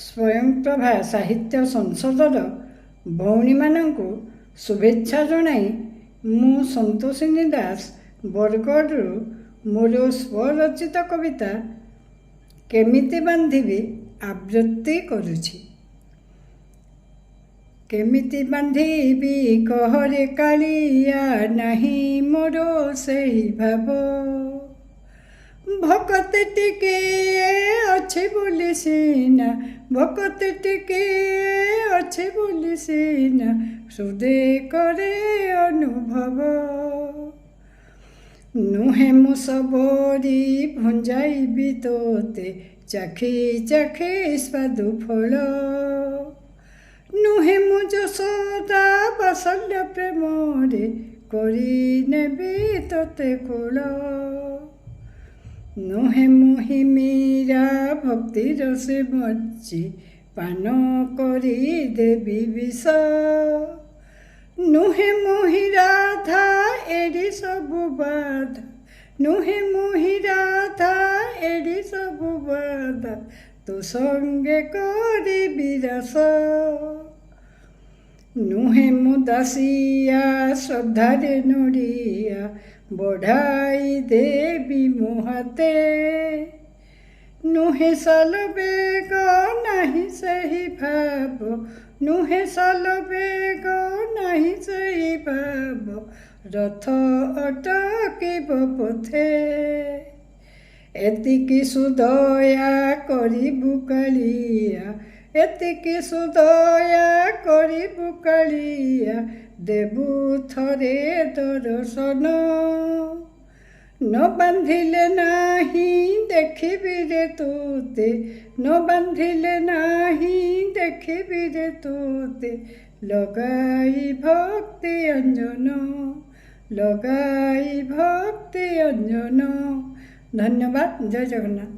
ସ୍ୱୟଂପ୍ରଭା ସାହିତ୍ୟ ସଂସଦର ଭଉଣୀମାନଙ୍କୁ ଶୁଭେଚ୍ଛା ଜଣାଇ ମୁଁ ସନ୍ତୋଷିନୀ ଦାସ ବରଗଡ଼ରୁ ମୋର ସ୍ୱରଚିତ କବିତା କେମିତି ବାନ୍ଧିବି ଆବୃତ୍ତି କରୁଛି। କେମିତି ବାନ୍ଧିବି କହରେ କାଳିଆ, ନାହିଁ ମୋର ସେହି ଭାବ। ଭକତ ଟିକେ ଅଛି ବୋଲି ସିନା, ଭକତ ଟିକେ ଅଛି ବୋଲି ସିନା, ହୃଦେ କରେ ଅନୁଭବ। ନୁହେଁ ମୁଁ ସବରି ଭଞ୍ଜାଇବି ତୋତେ, ଚାଖି ଚାଖି ସ୍ୱାଦୁ ଫଳ। ନୁହେଁ ମୁଁ ଯଶୋଦା ବାତ୍ସଲ୍ୟ ପ୍ରେମରେ, କରି ନେବି ତୋତେ କୋଳ। ନୁହେଁ ମୁଁ ହିମିରା ଭକ୍ତିର ସେ ମଜ୍ଜି, ପାନ କରି ଦେବି ବିଷ। ନୁହେଁ ମୁଁ ରାଧା ଏଡ଼ି ସବୁ ବାଧା, ନୁହେଁ ମୁଁ ରାଧା ଏଡ଼ି ସବୁ ବାଧା, ତୋ ସଙ୍ଗେ କରିବି ରାସ। ନୁହେଁ ମୁଁ ଦାସିଆ ଶ୍ରଦ୍ଧାରେ ନଡ଼ିଆ, ବଢ଼ାଇ ଦେବି ମୋ ହାତେ। ନୁହେଁ ସାଲବେଗ ନାହିଁ ସେହି ଭାବ, ନୁହେଁ ସାଲବେଗ ନାହିଁ ସେହି ଭାବ, ରଥ ଅଟକିବ ପଥେ। ଏତିକି ସୁଦୟା କରିବୁ କାଳିଆ, ଏତିକି ସୁଦୟା କରିବୁ କାଳିଆ, ଦେବୁ ଥରେ ଦର୍ଶନ। ନ ବାନ୍ଧିଲେ ନାହିଁ ଦେଖିବି ରେ ତୋତେ, ନ ବାନ୍ଧିଲେ ନାହିଁ ଦେଖିବି ରେ ତୋତେ, ଲଗାଇ ଭକ୍ତି ଅଞ୍ଜନ, ଲଗାଇ ଭକ୍ତି ଅଞ୍ଜନ। ଧନ୍ୟବାଦ। ଜୟ ଜଗନ୍ନାଥ।